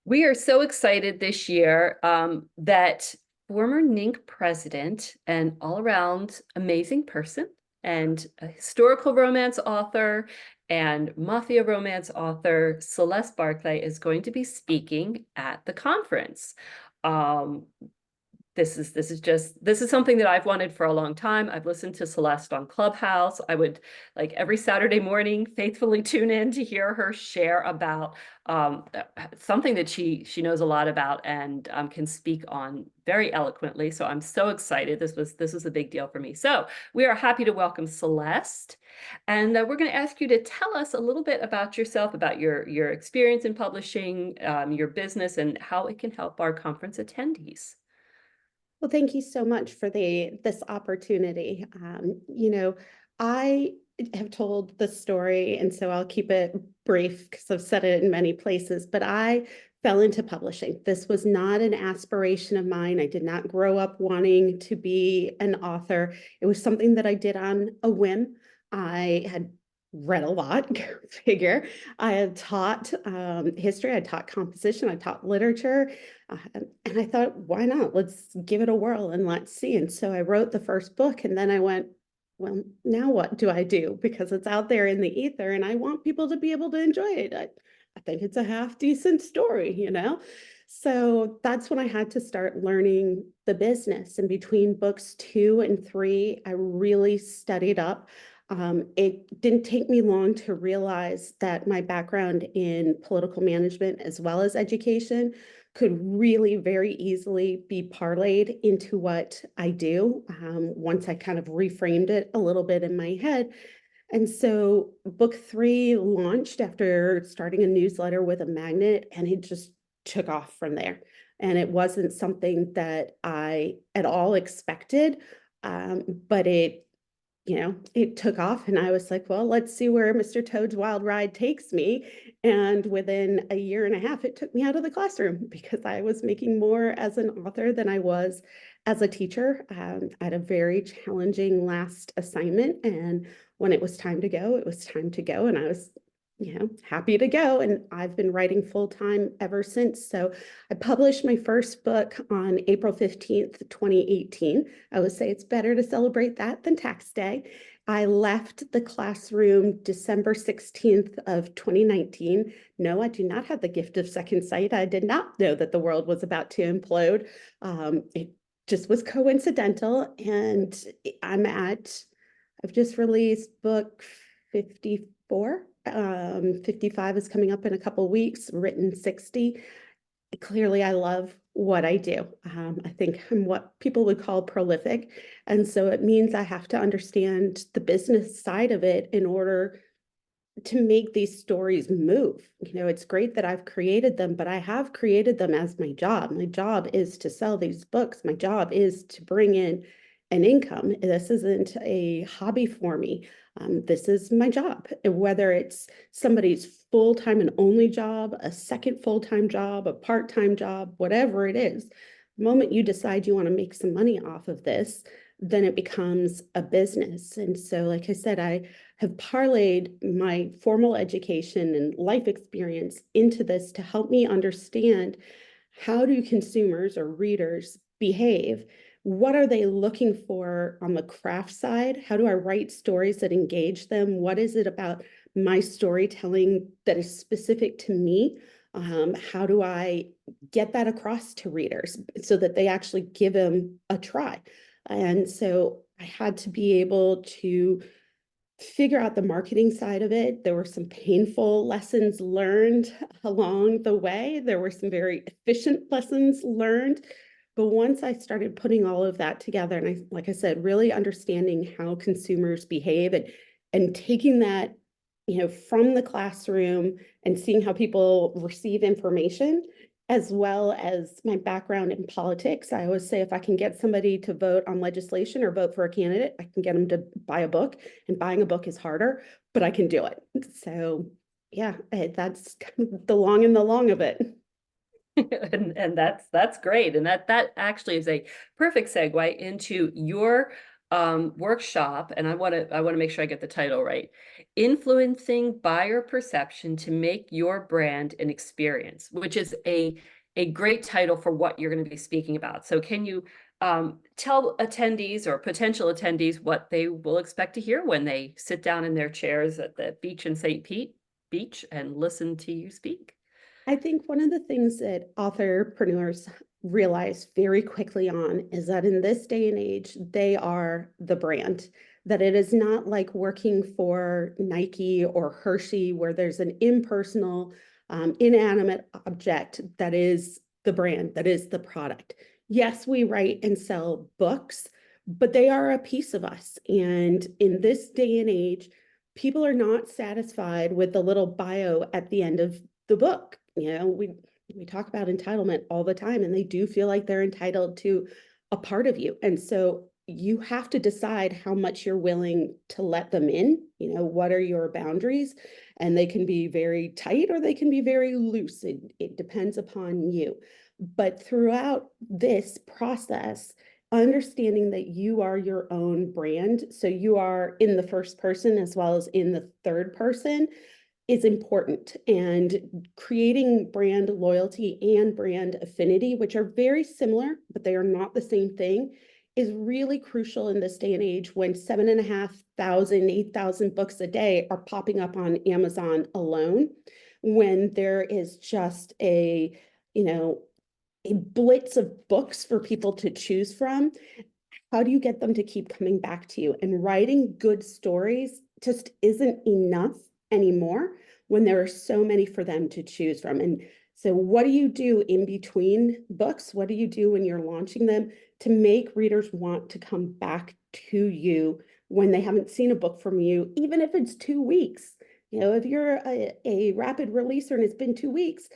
We are so excited this year that former NINC president and all around amazing person and a historical romance author and mafia romance author, Celeste Barclay, is going to be speaking at the conference. Um, this is something that I've wanted for a long time. I've listened to Celeste on Clubhouse. I would like every Saturday morning faithfully tune in to hear her share about something that she knows a lot about and can speak on very eloquently. So I'm so excited. This was a big deal for me. So we are happy to welcome Celeste, and we're going to ask you to tell us a little bit about yourself, about your experience in publishing, your business, and how it can help our conference attendees. Well, thank you so much for this opportunity. I have told the story, and so I'll keep it brief because I've said it in many places, but I fell into publishing. This was not an aspiration of mine. I did not grow up wanting to be an author. It was something that I did on a whim. I had read a lot, figure. I had taught history, I taught composition, I taught literature. And I thought, why not? Let's give it a whirl and let's see. And so I wrote the first book, and then I went, well, now what do I do? Because it's out there in the ether, and I want people to be able to enjoy it. I think it's a half decent story, you know? So that's when I had to start learning the business. And between books 2 and 3, I really studied up. It didn't take me long to realize that my background in political management as well as education could really very easily be parlayed into what I do once I kind of reframed it a little bit in my head. And so book 3 launched after starting a newsletter with a magnet, and it just took off from there. And it wasn't something that I at all expected, but it took off, and I was like, well, let's see where Mr. Toad's Wild Ride takes me. And within a year and a half, it took me out of the classroom because I was making more as an author than I was as a teacher. I had a very challenging last assignment, and when it was time to go, it was time to go. And I was happy to go. And I've been writing full time ever since. So I published my first book on April 15th, 2018. I would say it's better to celebrate that than tax day. I left the classroom December 16th of 2019. No, I do not have the gift of second sight. I did not know that the world was about to implode. It just was coincidental. And I've just released book 54. 55 is coming up in a couple of weeks, written 60. Clearly, I love what I do. I think I'm what people would call prolific. And so it means I have to understand the business side of it in order to make these stories move. It's great that I've created them, but I have created them as my job. My job is to sell these books. My job is to bring in an income. This isn't a hobby for me. This is my job, whether it's somebody's full-time and only job, a second full-time job, a part-time job, whatever it is. The moment you decide you want to make some money off of this, then it becomes a business. And so, like I said, I have parlayed my formal education and life experience into this to help me understand how do consumers or readers behave. What are they looking for on the craft side? How do I write stories that engage them? What is it about my storytelling that is specific to me? How do I get that across to readers so that they actually give them a try? And so I had to be able to figure out the marketing side of it. There were some painful lessons learned along the way. There were some very efficient lessons learned. But once I started putting all of that together, and like I said, really understanding how consumers behave and taking that, from the classroom and seeing how people receive information, as well as my background in politics. I always say if I can get somebody to vote on legislation or vote for a candidate, I can get them to buy a book, and buying a book is harder, but I can do it. So yeah, that's kind of the long and the long of it. And that's great. And that actually is a perfect segue into your workshop, and I want to make sure I get the title right. Influencing buyer perception to make your brand an experience, which is a great title for what you're going to be speaking about. So can you tell attendees or potential attendees what they will expect to hear when they sit down in their chairs at the beach in St. Pete Beach and listen to you speak? I think one of the things that authorpreneurs realize very quickly on is that in this day and age, they are the brand. That it is not like working for Nike or Hershey, where there's an impersonal, inanimate object that is the brand, that is the product. Yes, we write and sell books, but they are a piece of us. And in this day and age, people are not satisfied with the little bio at the end of the book. We talk about entitlement all the time, and they do feel like they're entitled to a part of you. And so you have to decide how much you're willing to let them in. What are your boundaries? And they can be very tight or they can be very loose. It depends upon you. But throughout this process, understanding that you are your own brand, so you are in the first person as well as in the third person, is important. And creating brand loyalty and brand affinity, which are very similar, but they are not the same thing, is really crucial in this day and age when 7,500, 8,000 books a day are popping up on Amazon alone, when there is just a blitz of books for people to choose from. How do you get them to keep coming back to you? And writing good stories just isn't enough anymore when there are so many for them to choose from. And so what do you do in between books? What do you do when you're launching them to make readers want to come back to you when they haven't seen a book from you, even if it's 2 weeks? If you're a rapid releaser and it's been 2 weeks,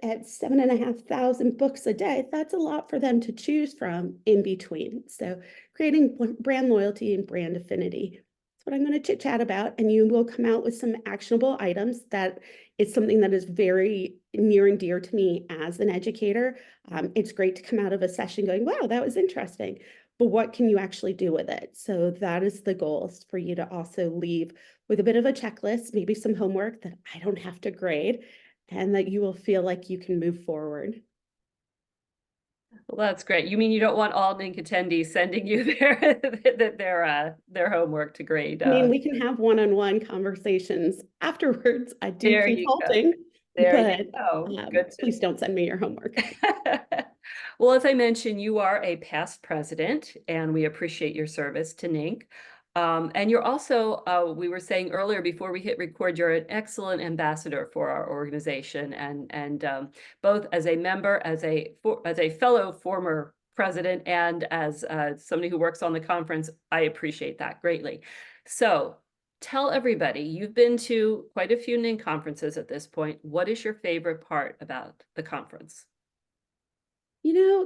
at 7,500 books a day, that's a lot for them to choose from in between. So creating brand loyalty and brand affinity. That's what I'm going to chit chat about. And you will come out with some actionable items. That is something that is very near and dear to me as an educator. It's great to come out of a session going, wow, that was interesting. But what can you actually do with it? So that is the goal, is for you to also leave with a bit of a checklist, maybe some homework that I don't have to grade, and that you will feel like you can move forward. Well, that's great. You mean you don't want all NINC attendees sending you their homework to grade? I mean, we can have one-on-one conversations afterwards. I do There you go. consulting, There you but go. Good to please don't send me your homework. Well, as I mentioned, you are a past president, and we appreciate your service to NINC. And you're also, we were saying earlier before we hit record, you're an excellent ambassador for our organization, and both as a member, as a fellow former president, and as somebody who works on the conference. I appreciate that greatly. So tell everybody, you've been to quite a few NINC conferences at this point. What is your favorite part about the conference?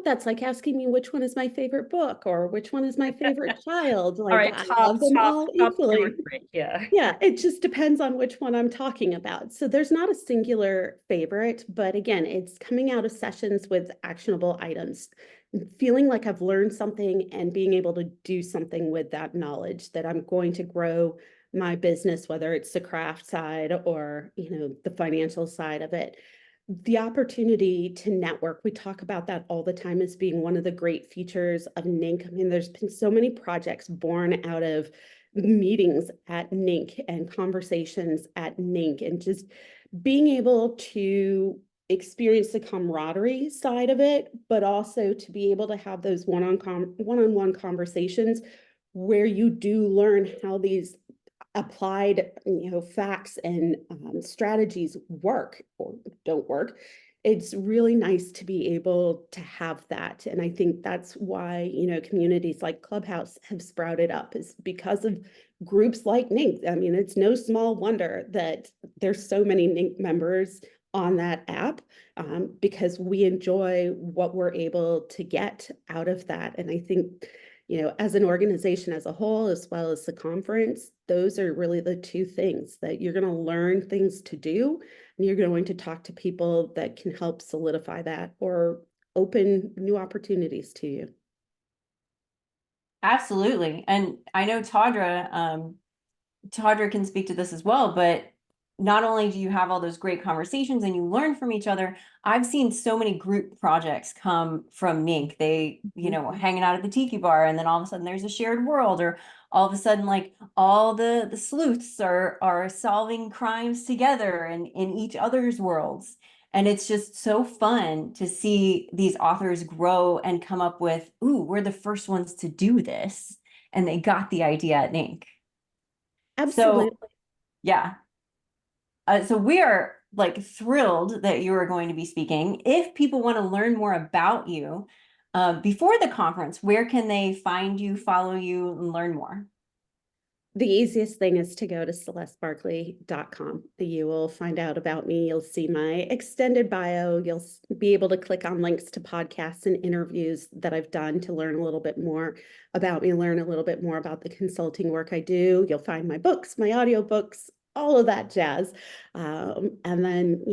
That's like asking me which one is my favorite book or which one is my favorite child. All Like, right, I top, love them top, all top two or equally. three. Yeah. Yeah, it just depends on which one I'm talking about. So there's not a singular favorite, but again, it's coming out of sessions with actionable items, feeling like I've learned something and being able to do something with that knowledge, that I'm going to grow my business, whether it's the craft side or, the financial side of it. The opportunity to network, we talk about that all the time as being one of the great features of NINC. I mean, there's been so many projects born out of meetings at NINC and conversations at NINC, and just being able to experience the camaraderie side of it, but also to be able to have those one-on-one conversations where you do learn how these applied, facts and strategies work or don't work. It's really nice to be able to have that. And I think that's why, communities like Clubhouse have sprouted up, is because of groups like NINC. I mean, it's no small wonder that there's so many NINC members on that app, because we enjoy what we're able to get out of that. And I think, as an organization as a whole, as well as the conference, those are really the two things that you're going to learn things to do, and you're going to talk to people that can help solidify that or open new opportunities to you. Absolutely. And I know Tawdra can speak to this as well, but not only do you have all those great conversations and you learn from each other, I've seen so many group projects come from NINC. They, hanging out at the tiki bar, and then all of a sudden there's a shared world, or all of a sudden, like, all the sleuths are solving crimes together and in each other's worlds. And it's just so fun to see these authors grow and come up with, ooh, we're the first ones to do this. And they got the idea at NINC. So, Absolutely. yeah. So we are like thrilled that you are going to be speaking. If people want to learn more about you before the conference, where can they find you, follow you, and learn more? The easiest thing is to go to celestebarclay.com. You will find out about me. You'll see my extended bio. You'll be able to click on links to podcasts and interviews that I've done to learn a little bit more about me, learn a little bit more about the consulting work I do. You'll find my books, my audiobooks, all of that jazz. And then,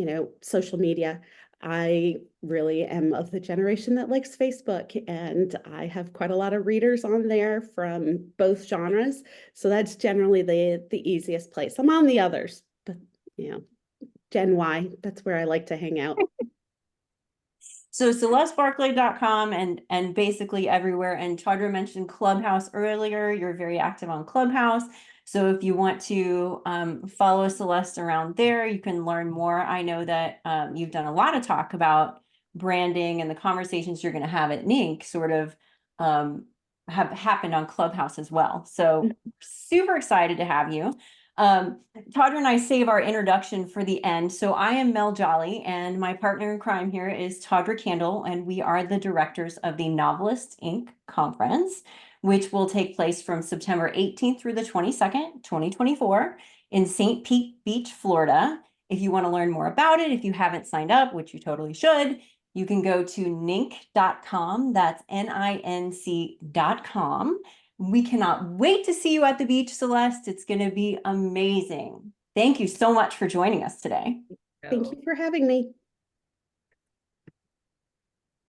social media. I really am of the generation that likes Facebook, and I have quite a lot of readers on there from both genres. So that's generally the easiest place. I'm on the others, but Gen Y, that's where I like to hang out. So celestebarclay.com and basically everywhere. And Tawdra mentioned Clubhouse earlier. You're very active on Clubhouse. So if you want to follow Celeste around there, you can learn more. I know that you've done a lot of talk about branding, and the conversations you're going to have at NINC sort of have happened on Clubhouse as well. So super excited to have you. Tawdra and I save our introduction for the end. So I am Mel Jolly, and my partner in crime here is Tawdra Candle, and we are the directors of the Novelists Inc. Conference, which will take place from September 18th through the 22nd, 2024 in St. Pete Beach, Florida. If you want to learn more about it, if you haven't signed up, which you totally should, you can go to ninc.com. That's NINC.com. We cannot wait to see you at the beach, Celeste. It's going to be amazing. Thank you so much for joining us today. Thank you for having me.